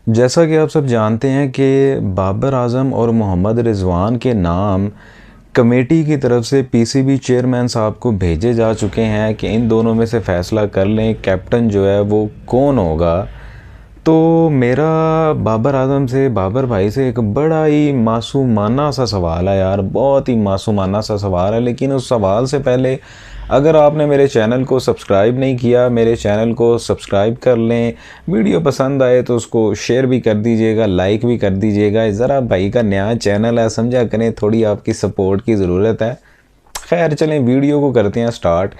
जैसा कि आप सब जानते हैं कि बाबर आज़म और मोहम्मद रिज़वान के नाम कमेटी की तरफ से पीसीबी चेयरमैन साहब को भेजे जा चुके हैं कि इन दोनों में से फ़ैसला कर लें कैप्टन जो है वो कौन होगा। तो मेरा बाबर आज़म से, बाबर भाई से एक बड़ा ही मासूमाना सा सवाल है यार, बहुत ही मासूमाना सा सवाल है। लेकिन उस सवाल से पहले अगर आपने मेरे चैनल को सब्सक्राइब नहीं किया, मेरे चैनल को सब्सक्राइब कर लें। वीडियो पसंद आए तो उसको शेयर भी कर दीजिएगा, लाइक भी कर दीजिएगा। ज़रा भाई का नया चैनल है, समझा करें, थोड़ी आपकी सपोर्ट की ज़रूरत है। खैर चलें, वीडियो को करते हैं स्टार्ट।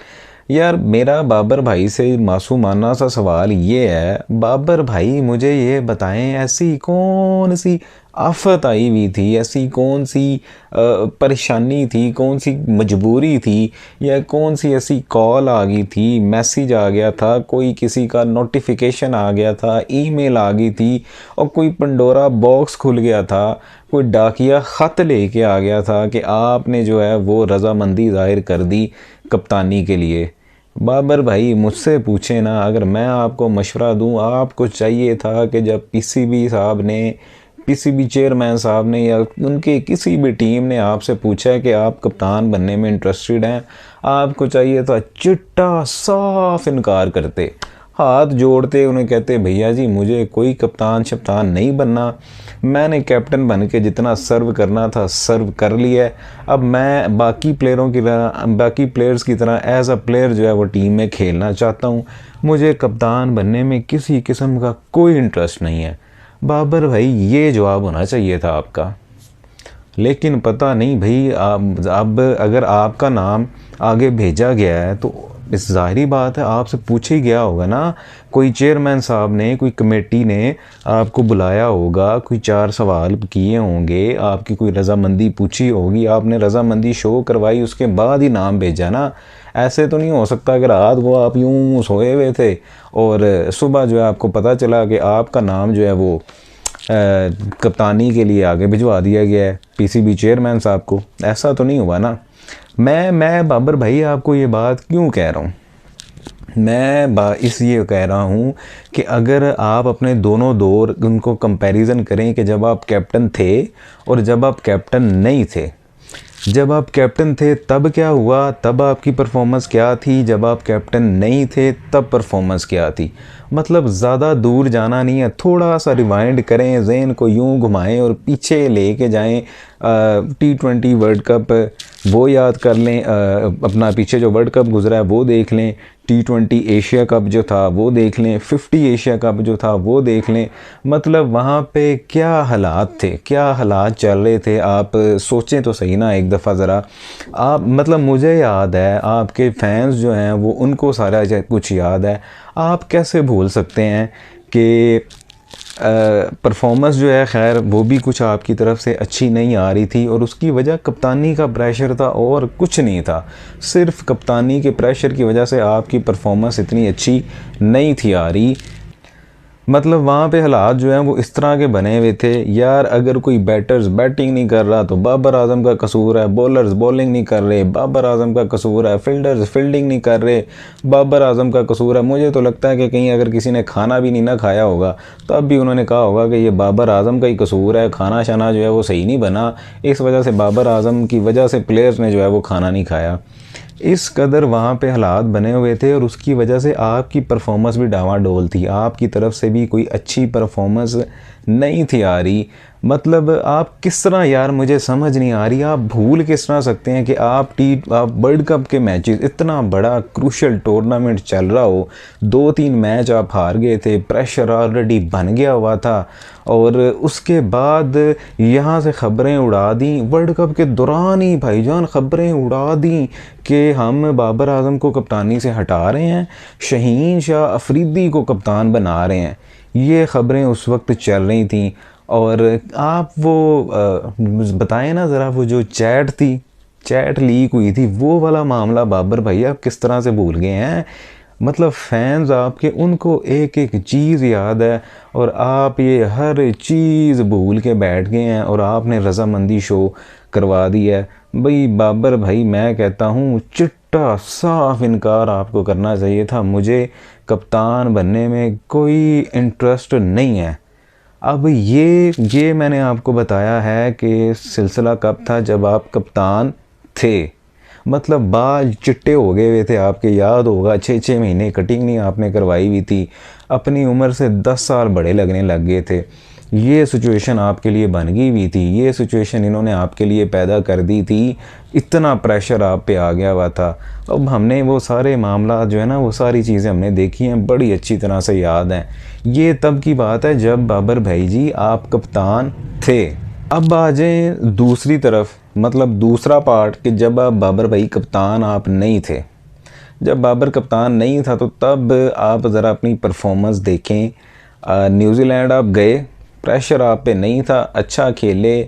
यार मेरा बाबर भाई से मासूमाना सा सवाल ये है, बाबर भाई मुझे ये बताएं, ऐसी कौन सी आफत आई हुई थी, ऐसी कौन सी परेशानी थी, कौन सी मजबूरी थी, या कौन सी ऐसी कॉल आ गई थी, मैसेज आ गया था, कोई किसी का नोटिफिकेशन आ गया था, ईमेल आ गई थी, और कोई पंडोरा बॉक्स खुल गया था, कोई डाकिया ख़त लेके आ गया था कि आपने जो है वो रज़ामंदी ज़ाहिर कर दी कप्तानी के लिए। बाबर भाई मुझसे पूछे ना, अगर मैं आपको मशवरा दूं, आपको चाहिए था कि जब पीसीबी साहब ने, पीसीबी चेयरमैन साहब ने या उनके किसी भी टीम ने आपसे पूछा है कि आप कप्तान बनने में इंटरेस्टेड हैं, आपको चाहिए था चिट्टा साफ इनकार करते, हाथ जोड़ते, उन्हें कहते भैया जी मुझे कोई कप्तान शप्तान नहीं बनना, मैंने कैप्टन बन के जितना सर्व करना था सर्व कर लिया है। अब मैं बाकी प्लेयरों की तरह, बाकी प्लेयर्स की तरह एज अ प्लेयर जो है वो टीम में खेलना चाहता हूँ, मुझे कप्तान बनने में किसी किस्म का कोई इंटरेस्ट नहीं है। बाबर भाई ये जवाब होना चाहिए था आपका। लेकिन पता नहीं भाई, अब अगर आपका नाम आगे भेजा गया है तो इस ज़ाहिरी बात है आपसे पूछा ही गया होगा ना, कोई चेयरमैन साहब ने, कोई कमेटी ने आपको बुलाया होगा, कोई चार सवाल किए होंगे, आपकी कोई रज़ामंदी पूछी होगी, आपने रज़ामंदी शो करवाई, उसके बाद ही नाम भेजा ना। ऐसे तो नहीं हो सकता कि रात को आप यूं सोए हुए थे और सुबह जो है आपको पता चला कि आपका नाम जो है वो कप्तानी के लिए आगे भिजवा दिया गया है पीसीबी चेयरमैन साहब को। ऐसा तो नहीं हुआ ना। मैं बाबर भाई आपको ये बात क्यों कह रहा हूँ, इसलिए कह रहा हूँ कि अगर आप अपने दोनों दौर उनको कंपैरिजन करें कि जब आप कैप्टन थे और जब आप कैप्टन नहीं थे, जब आप कैप्टन थे तब क्या हुआ, तब आपकी परफॉर्मेंस क्या थी, जब आप कैप्टन नहीं थे तब परफॉर्मेंस क्या थी। मतलब ज़्यादा दूर जाना नहीं है, थोड़ा सा रिवाइंड करें, ज़हन को यूं घुमाएं और पीछे लेके जाएं। T20 वर्ल्ड कप वो याद कर लें, अपना पीछे जो वर्ल्ड कप गुजरा है वो देख लें, T20 एशिया कप जो था वो देख लें, 50 एशिया कप जो था वो देख लें। मतलब वहाँ पे क्या हालात थे, क्या हालात चल रहे थे, आप सोचें तो सही ना एक दफ़ा ज़रा। आप मतलब मुझे याद है, आपके फैंस जो हैं वो उनको सारा कुछ याद है। आप कैसे भूल सकते हैं कि परफॉर्मेंस जो है, खैर वो भी कुछ आपकी तरफ से अच्छी नहीं आ रही थी और उसकी वजह कप्तानी का प्रेशर था और कुछ नहीं था। सिर्फ कप्तानी के प्रेशर की वजह से आपकी परफॉर्मेंस इतनी अच्छी नहीं थी आ रही। मतलब वहाँ पे हालात जो हैं वो इस तरह के बने हुए थे यार, अगर कोई बैटर्स बैटिंग नहीं कर रहा तो बाबर आज़म का कसूर है, बॉलर्स बॉलिंग नहीं कर रहे बाबर आज़म का कसूर है, फील्डर्स फील्डिंग नहीं कर रहे बाबर आज़म का कसूर है। मुझे तो लगता है कि कहीं अगर किसी ने खाना भी नहीं ना खाया होगा तब भी उन्होंने कहा होगा कि ये बाबर आज़म का ही कसूर है, खाना शाना जो है वो सही नहीं बना, इस वजह से बाबर आज़म की वजह से प्लेयर्स ने जो है वो खाना नहीं खाया। इस कदर वहाँ पे हालात बने हुए थे और उसकी वजह से आपकी परफॉर्मेंस भी डावाडोल थी, आपकी तरफ से भी कोई अच्छी परफॉर्मेंस नहीं थी आ रही। मतलब आप किस तरह, यार मुझे समझ नहीं आ रही, आप भूल किस तरह सकते हैं कि आप वर्ल्ड कप के मैचेस, इतना बड़ा क्रूशल टूर्नामेंट चल रहा हो, 2-3 मैच आप हार गए थे, प्रेशर ऑलरेडी बन गया हुआ था और उसके बाद यहाँ से ख़बरें उड़ा दी, वर्ल्ड कप के दौरान ही भाईजान ख़बरें उड़ा दी कि हम बाबर आज़म को कप्तानी से हटा रहे हैं, शहीन शाह अफरीदी को कप्तान बना रहे हैं। ये ख़बरें उस वक्त चल रही थी। और आप वो बताएं ना ज़रा, वो जो चैट थी, चैट लीक हुई थी, वो वाला मामला बाबर भाई आप किस तरह से भूल गए हैं। मतलब फैंस आपके, उनको एक एक चीज़ याद है और आप ये हर चीज़ भूल के बैठ गए हैं और आपने रज़ामंदी शो करवा दी है। भाई बाबर भाई मैं कहता हूँ चिट्टा साफ इनकार आपको करना चाहिए था, मुझे कप्तान बनने में कोई इंटरेस्ट नहीं है। अब ये मैंने आपको बताया है कि सिलसिला कब था, जब आप कप्तान थे। मतलब बाल चिट्टे हो गए हुए थे आपके, याद होगा 6-6 महीने कटिंग नहीं आपने करवाई हुई थी, अपनी उम्र से 10 साल बड़े लगने लग गए थे। ये सिचुएशन आपके लिए बन गई हुई थी, ये सिचुएशन इन्होंने आपके लिए पैदा कर दी थी, इतना प्रेशर आप पे आ गया हुआ था। अब हमने वो सारे मामला जो है ना, वो सारी चीज़ें हमने देखी हैं, बड़ी अच्छी तरह से याद हैं। ये तब की बात है जब बाबर भाई जी आप कप्तान थे। अब आ जाएं दूसरी तरफ, मतलब दूसरा पार्ट, कि जब आप बाबर भाई कप्तान आप नहीं थे। जब बाबर कप्तान नहीं था तो तब आप ज़रा अपनी परफॉर्मेंस देखें। न्यूजीलैंड आप गए, प्रेशर आप पे नहीं था, अच्छा खेले,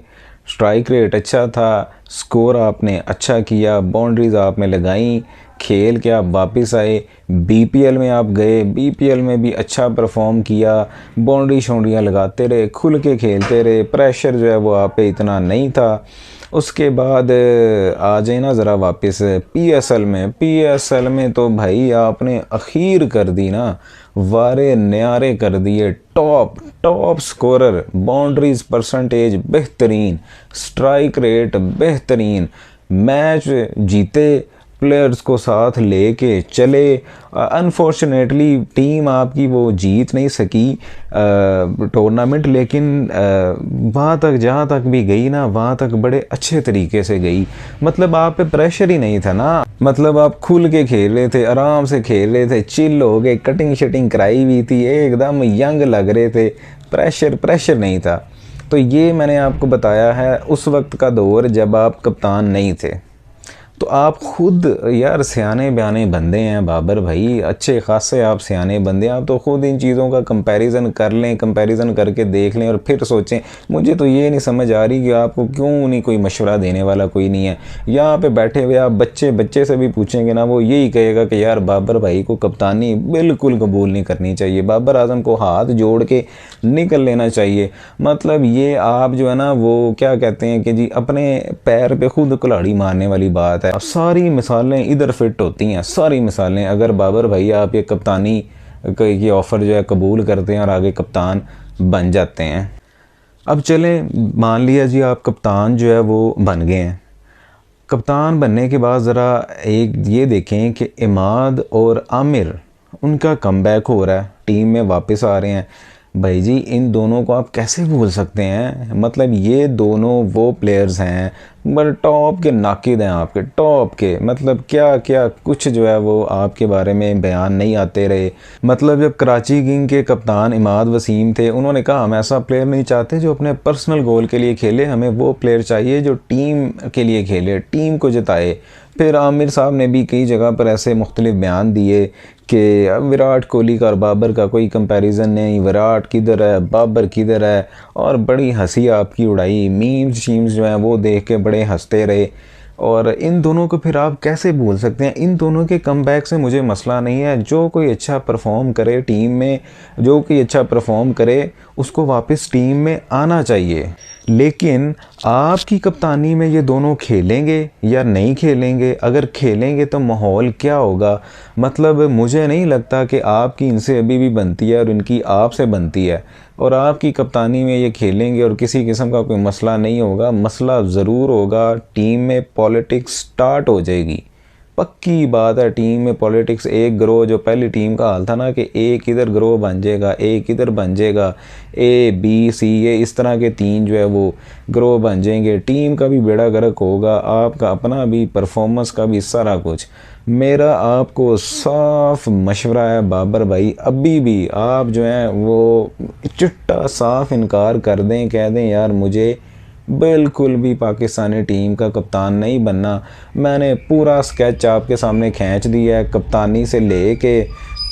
स्ट्राइक रेट अच्छा था, स्कोर आपने अच्छा किया, बाउंड्रीज आपने लगाई, खेल के आप वापस आए। बीपीएल में आप गए, बीपीएल में भी अच्छा परफॉर्म किया, बाउंड्री शाउंड्रियाँ लगाते रहे, खुल के खेलते रहे, प्रेशर जो है वो आप पे इतना नहीं था। उसके बाद आ जाए ना ज़रा वापस पीएसएल में तो भाई आपने अखीर कर दी ना, वारे न्यारे कर दिए, टॉप स्कोरर, बाउंड्रीज परसेंटेज बेहतरीन, स्ट्राइक रेट बेहतरीन, मैच जीते, प्लेयर्स को साथ लेके चले। अनफॉर्चुनेटली टीम आपकी वो जीत नहीं सकी टूर्नामेंट, लेकिन वहाँ तक जहाँ तक भी गई ना, वहाँ तक बड़े अच्छे तरीके से गई। मतलब आप पे प्रेशर ही नहीं था ना, मतलब आप खुल के खेल रहे थे, आराम से खेल रहे थे, चिल हो गए, कटिंग शटिंग कराई हुई थी, एकदम यंग लग रहे थे, प्रेशर नहीं था। तो ये मैंने आपको बताया है उस वक्त का दौर जब आप कप्तान नहीं थे। तो आप खुद यार सियाने बयाने बंदे हैं बाबर भाई, अच्छे खासे आप सियाने बंदे हैं, आप तो खुद इन चीज़ों का कंपैरिजन कर लें, कंपैरिजन करके देख लें और फिर सोचें। मुझे तो ये नहीं समझ आ रही कि आपको क्यों नहीं कोई मशवरा देने वाला कोई नहीं है। यहाँ पे बैठे हुए आप बच्चे से भी पूछेंगे ना, वो यही कहेगा कि यार बाबर भाई को कप्तानी बिल्कुल कबूल नहीं करनी चाहिए, बाबर आजम को हाथ जोड़ के निकल लेना चाहिए। मतलब ये आप जो है ना, वो क्या कहते हैं कि जी अपने पैर पे खुद कुल्हाड़ी मारने वाली बात है। सारी मिसालें इधर फिट होती हैं, सारी मिसालें। अगर बाबर भाई आप ये कप्तानी की ऑफ़र जो है कबूल करते हैं और आगे कप्तान बन जाते हैं। अब चलें, मान लिया जी आप कप्तान जो है वो बन गए हैं। कप्तान बनने के बाद ज़रा एक ये देखें कि इमाद और आमिर, उनका कमबैक हो रहा है, टीम में वापस आ रहे हैं। भाई जी इन दोनों को आप कैसे भूल सकते हैं? मतलब ये दोनों वो प्लेयर्स हैं, बड़े टॉप के नाकिद हैं आपके, टॉप के। मतलब क्या क्या कुछ जो है वो आपके बारे में बयान नहीं आते रहे। मतलब जब कराची किंग के कप्तान इमाद वसीम थे, उन्होंने कहा हम ऐसा प्लेयर नहीं चाहते जो अपने पर्सनल गोल के लिए खेले, हमें वो प्लेयर चाहिए जो टीम के लिए खेले, टीम को जिताए। फिर आमिर साहब ने भी कई जगह पर ऐसे मुख्तलिफ बयान दिए कि अब विराट कोहली का और बाबर का कोई कंपैरिजन नहीं, विराट किधर है, बाबर किधर है, और बड़ी हंसी आपकी उड़ाई, मीम्स शीम्स जो हैं वो देख के बड़े हंसते रहे। और इन दोनों को फिर आप कैसे भूल सकते हैं? इन दोनों के कमबैक से मुझे मसला नहीं है, जो कोई अच्छा परफॉर्म करे टीम में, जो कोई अच्छा परफॉर्म करे उसको वापस टीम में आना चाहिए। लेकिन आपकी कप्तानी में ये दोनों खेलेंगे या नहीं खेलेंगे? अगर खेलेंगे तो माहौल क्या होगा? मतलब मुझे नहीं लगता कि आपकी इनसे अभी भी बनती है और इनकी आपसे बनती है, और आपकी कप्तानी में ये खेलेंगे और किसी किस्म का कोई मसला नहीं होगा। मसला ज़रूर होगा, टीम में पॉलिटिक्स स्टार्ट हो जाएगी, पक्की बात है। टीम में पॉलिटिक्स, एक ग्रोह, जो पहली टीम का हाल था ना कि एक इधर ग्रोह बन जाएगा, एक इधर बन जाएगा, ए बी सी, ये इस तरह के 3 जो है वो ग्रोह बन जाएंगे। टीम का भी बेड़ा गर्क होगा, आपका अपना भी, परफॉर्मेंस का भी, सारा कुछ। मेरा आपको साफ मशवरा है बाबर भाई, अभी भी आप जो हैं वो चिट्टा साफ इनकार कर दें, कह दें यार मुझे बिल्कुल भी पाकिस्तानी टीम का कप्तान नहीं बनना। मैंने पूरा स्केच आपके सामने खींच दिया है, कप्तानी से लेके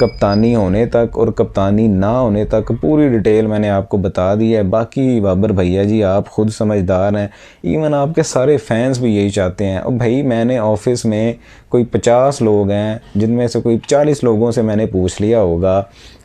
कप्तानी होने तक और कप्तानी ना होने तक पूरी डिटेल मैंने आपको बता दी है। बाकी बाबर भैया जी आप खुद समझदार हैं, इवन आपके सारे फैंस भी यही चाहते हैं। और भाई मैंने ऑफिस में कोई 50 लोग हैं, जिनमें से कोई 40 लोगों से मैंने पूछ लिया होगा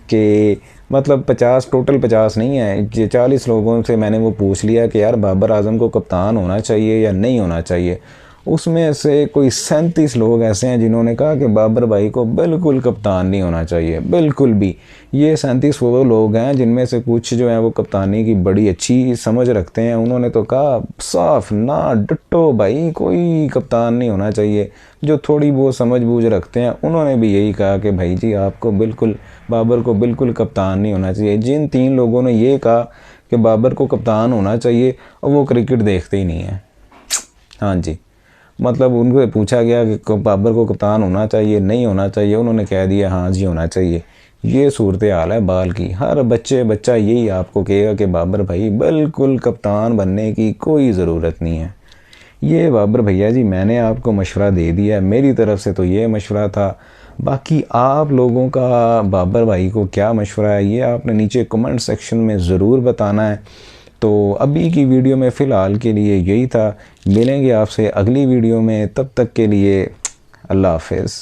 कि मतलब 50 टोटल 50 नहीं है, 40 लोगों से मैंने वो पूछ लिया कि यार बाबर आजम को कप्तान होना चाहिए या नहीं होना चाहिए। उसमें से कोई 37 लोग ऐसे हैं जिन्होंने कहा कि बाबर भाई को बिल्कुल कप्तान नहीं होना चाहिए, बिल्कुल भी। ये 37 वो लोग हैं जिनमें से कुछ जो हैं वो कप्तानी की बड़ी अच्छी समझ रखते हैं। उन्होंने तो कहा साफ ना डटो भाई, कोई कप्तान नहीं होना चाहिए। जो थोड़ी बहुत समझ बूझ रखते हैं उन्होंने भी यही कहा कि भाई जी आपको बिल्कुल, बाबर को बिल्कुल कप्तान नहीं होना चाहिए। जिन 3 लोगों ने ये कहा कि बाबर को कप्तान होना चाहिए और वो क्रिकेट देखते ही नहीं है। हाँ जी, मतलब उनको पूछा गया कि बाबर को कप्तान होना चाहिए नहीं होना चाहिए, उन्होंने कह दिया हाँ जी होना चाहिए। ये सूरत हाल है बाल की। हर बच्चा यही आपको कहेगा कि बाबर भाई बिल्कुल कप्तान बनने की कोई ज़रूरत नहीं है। ये बाबर भैया जी मैंने आपको मशवरा दे दिया, मेरी तरफ से तो ये मशवरा था। बाकी आप लोगों का बाबर भाई को क्या मशवरा है ये आपने नीचे कमेंट सेक्शन में ज़रूर बताना है। तो अभी की वीडियो में फ़िलहाल के लिए यही था। मिलेंगे आपसे अगली वीडियो में, तब तक के लिए अल्लाह हाफ़िज़।